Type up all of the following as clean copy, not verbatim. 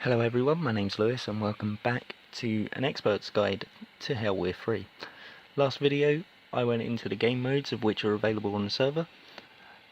Hello everyone, my name's Lewis and welcome back to an expert's guide to Helwyr3. Last video I went into the game modes of which are available on the server,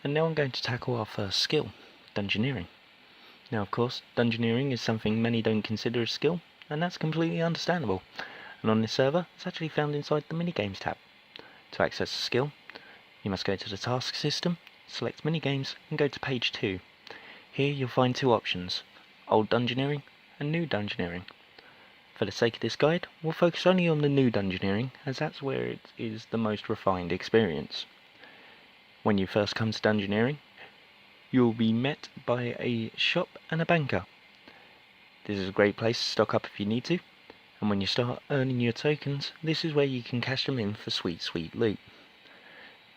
and now I'm going to tackle our first skill, Dungeoneering. Now of course, Dungeoneering is something many don't consider a skill, and that's completely understandable, and on this server it's actually found inside the minigames tab. To access the skill, you must go to the task system, select minigames and go to page 2. Here you'll find two options, Old Dungeoneering and New Dungeoneering. For the sake of this guide, we'll focus only on the New Dungeoneering, as that's where it is the most refined experience. When you first come to Dungeoneering, you'll be met by a shop and a banker. This is a great place to stock up if you need to, and when you start earning your tokens, this is where you can cash them in for sweet loot.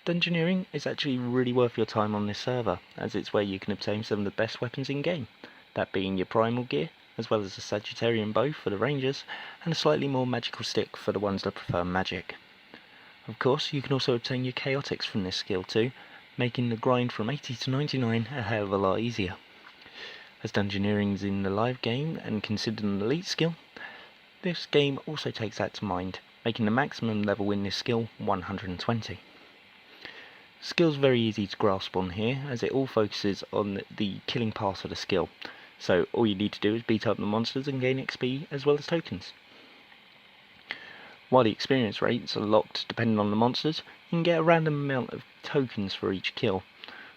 Dungeoneering is actually really worth your time on this server, as it's where you can obtain some of the best weapons in game. That being your primal gear, as well as a Sagittarian bow for the rangers, and a slightly more magical stick for the ones that prefer magic. Of course, you can also obtain your chaotics from this skill too, making the grind from 80 to 99 a hell of a lot easier. As Dungeoneering is in the live game and considered an elite skill, this game also takes that to mind, making the maximum level in this skill 120. The skill's very easy to grasp on here, as it all focuses on the killing part of the skill. So all you need to do is beat up the monsters and gain XP as well as tokens. While the experience rates are locked depending on the monsters, you can get a random amount of tokens for each kill,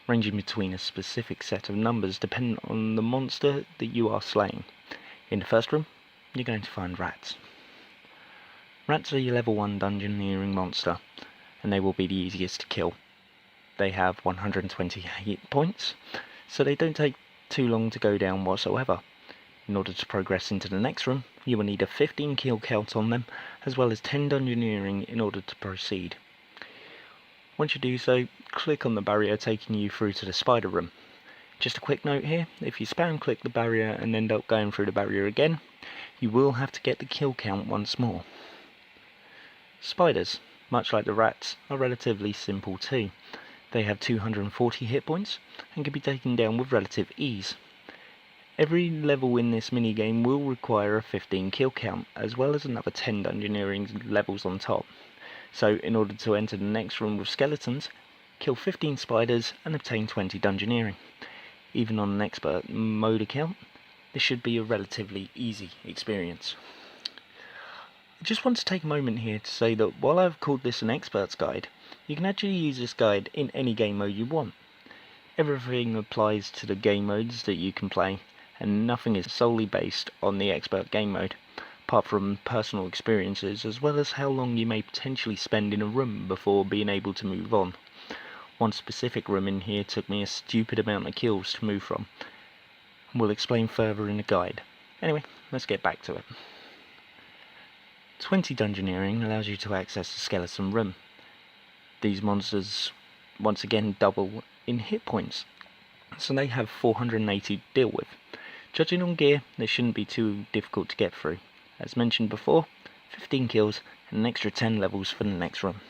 ranging between a specific set of numbers depending on the monster that you are slaying. In the first room, you're going to find rats. Rats are your level 1 Dungeoneering monster, and they will be the easiest to kill. They have 120 hit points, so they don't take too long to go down whatsoever. In order to progress into the next room, you will need a 15 kill count on them, as well as 10 Dungeoneering in order to proceed. Once you do so, click on the barrier taking you through to the spider room. Just a quick note here, if you spam click the barrier and end up going through the barrier again, you will have to get the kill count once more. Spiders, much like the rats, are relatively simple too. They have 240 hit points and can be taken down with relative ease. Every level in this minigame will require a 15 kill count, as well as another 10 Dungeoneering levels on top. So in order to enter the next room with skeletons, kill 15 spiders and obtain 20 Dungeoneering. Even on an expert mode account, this should be a relatively easy experience. I just want to take a moment here to say that while I've called this an expert's guide, you can actually use this guide in any game mode you want. Everything applies to the game modes that you can play, and nothing is solely based on the expert game mode, apart from personal experiences as well as how long you may potentially spend in a room before being able to move on. One specific room in here took me a stupid amount of kills to move from, and we'll explain further in the guide. Anyway, let's get back to it. 20 Dungeoneering allows you to access the skeleton room. These monsters once again double in hit points, so they have 480 to deal with. Judging on gear, they shouldn't be too difficult to get through. As mentioned before, 15 kills and an extra 10 levels for the next room.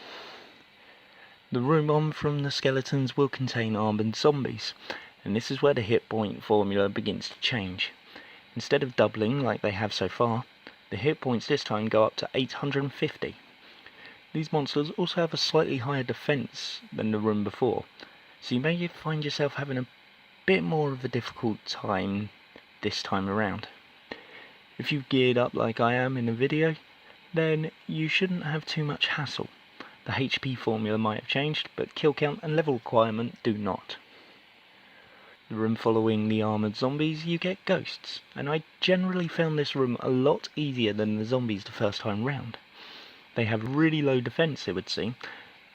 The room on from the skeletons will contain armoured zombies, and this is where the hit point formula begins to change. Instead of doubling like they have so far, the hit points this time go up to 850. These monsters also have a slightly higher defense than the room before, so you may find yourself having a bit more of a difficult time this time around. If you've geared up like I am in the video, then you shouldn't have too much hassle. The HP formula might have changed, but kill count and level requirement do not. The room following the armoured zombies, you get ghosts, and I generally found this room a lot easier than the zombies the first time round. They have really low defense, it would seem,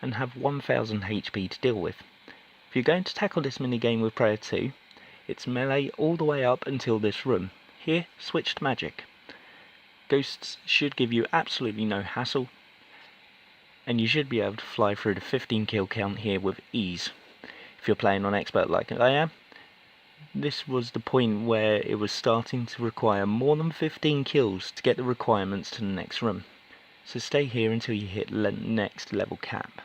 and have 1000 HP to deal with. If you're going to tackle this minigame with Prayer 2, it's melee all the way up until this room. Here, switch to magic. Ghosts should give you absolutely no hassle, and you should be able to fly through the 15 kill count here with ease. If you're playing on expert like I am, this was the point where it was starting to require more than 15 kills to get the requirements to the next room. So stay here until you hit next level cap.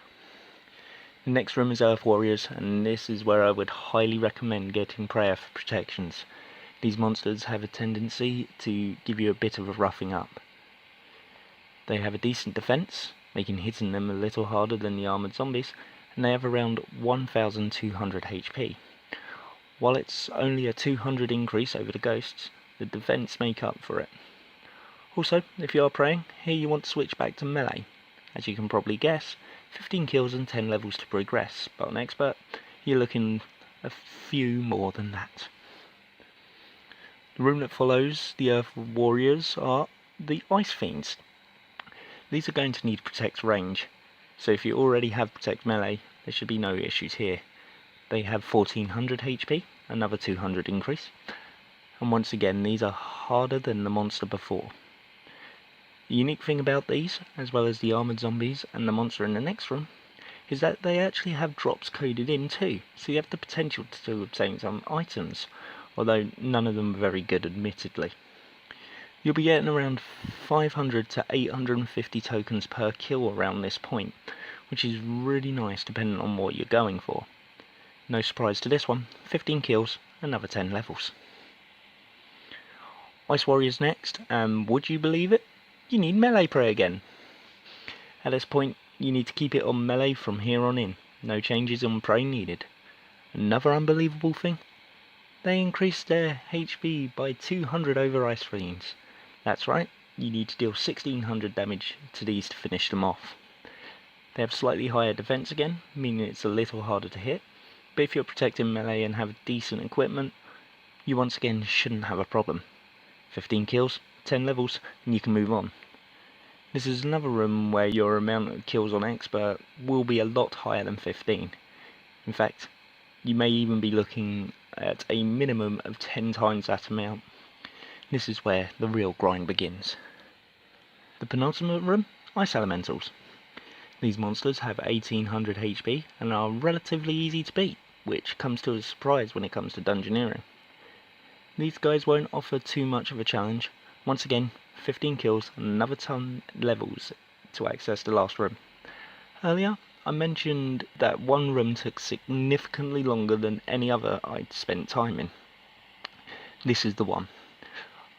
The next room is Earth Warriors, and this is where I would highly recommend getting prayer for protections. These monsters have a tendency to give you a bit of a roughing up. They have a decent defense, making hitting them a little harder than the armored zombies, and they have around 1200 HP. While it's only a 200 increase over the ghosts, the defense make up for it. Also, if you are praying, here you want to switch back to melee. As you can probably guess, 15 kills and 10 levels to progress, but on expert, you're looking a few more than that. The room that follows the Earth Warriors are the Ice Fiends. These are going to need Protect range, so if you already have Protect melee, there should be no issues here. They have 1400 HP, another 200 increase, and once again these are harder than the monster before. The unique thing about these, as well as the armoured zombies and the monster in the next room, is that they actually have drops coded in too, so you have the potential to obtain some items, although none of them are very good admittedly. You'll be getting around 500 to 850 tokens per kill around this point, which is really nice depending on what you're going for. No surprise to this one, 15 kills, another 10 levels. Ice Warriors next, and would you believe it? You need melee prey again. At this point, you need to keep it on melee from here on in, no changes on prey needed. Another unbelievable thing? They increased their HP by 200 over Ice Fiends. That's right, you need to deal 1600 damage to these to finish them off. They have slightly higher defense again, meaning it's a little harder to hit, but if you're protecting melee and have decent equipment, you once again shouldn't have a problem. 15 kills, 10 levels, and you can move on. This is another room where your amount of kills on expert will be a lot higher than 15. In fact, you may even be looking at a minimum of 10 times that amount. This is where the real grind begins. The penultimate room, Ice Elementals. These monsters have 1800 HP and are relatively easy to beat, which comes to a surprise when it comes to Dungeoneering. These guys won't offer too much of a challenge. Once again, 15 kills and another 10 levels to access the last room. Earlier, I mentioned that one room took significantly longer than any other I'd spent time in. This is the one.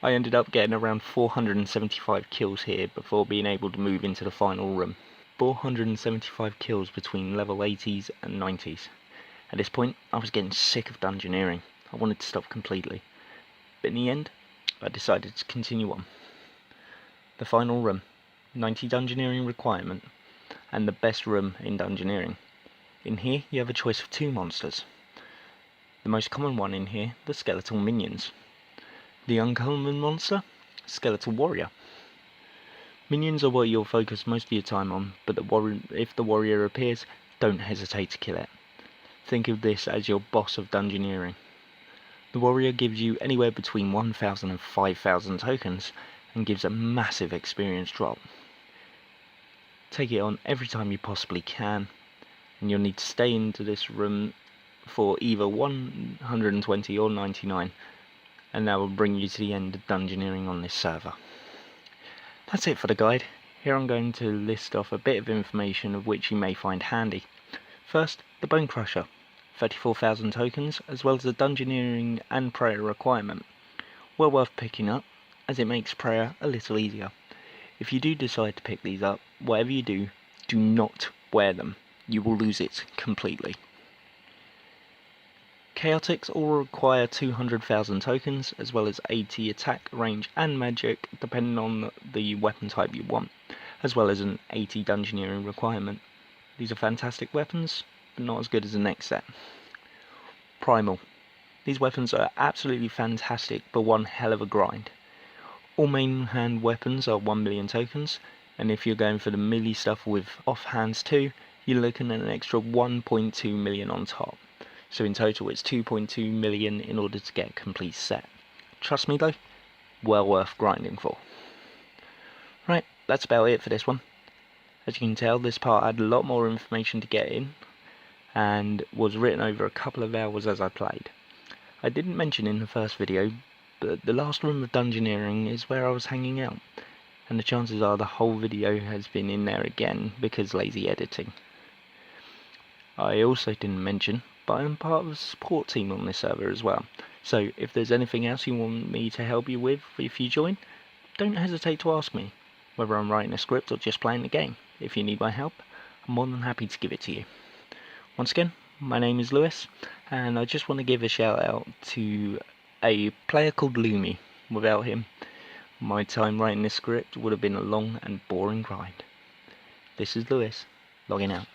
I ended up getting around 475 kills here before being able to move into the final room. 475 kills between level 80s and 90s. At this point, I was getting sick of Dungeoneering. I wanted to stop completely. But in the end, I decided to continue on. The final room, 90 Dungeoneering requirement, and the best room in Dungeoneering. In here, you have a choice of two monsters. The most common one in here, the skeletal minions. The uncommon monster, skeletal warrior. Minions are what you'll focus most of your time on, but if the warrior appears, don't hesitate to kill it. Think of this as your boss of Dungeoneering. The warrior gives you anywhere between 1000 and 5000 tokens, and gives a massive experience drop. Take it on every time you possibly can, and you'll need to stay into this room for either 120 or 99, and that will bring you to the end of Dungeoneering on this server. That's it for the guide. Here I'm going to list off a bit of information of which you may find handy. First, the Bone Crusher, 34,000 tokens, as well as the Dungeoneering and prayer requirement. Well worth picking up, as it makes prayer a little easier. If you do decide to pick these up, whatever you do, do not wear them. You will lose it completely. Chaotix all require 200,000 tokens, as well as 80 attack, range and magic, depending on the weapon type you want, as well as an 80 Dungeoneering requirement. These are fantastic weapons, but not as good as the next set. Primal. These weapons are absolutely fantastic, but one hell of a grind. All main hand weapons are 1 million tokens, and if you're going for the melee stuff with offhands too, you're looking at an extra 1.2 million on top. So in total it's 2.2 million in order to get a complete set. Trust me though, well worth grinding for. Right, that's about it for this one. As you can tell, this part had a lot more information to get in, and was written over a couple of hours as I played. I didn't mention in the first video, but the last room of Dungeoneering is where I was hanging out, and the chances are the whole video has been in there again because lazy editing. I also didn't mention, but I'm part of the support team on this server as well. So if there's anything else you want me to help you with if you join, don't hesitate to ask me, whether I'm writing a script or just playing the game. If you need my help, I'm more than happy to give it to you. Once again, my name is Lewis, and I just want to give a shout out to a player called Lumi. Without him, my time writing this script would have been a long and boring grind. This is Lewis, logging out.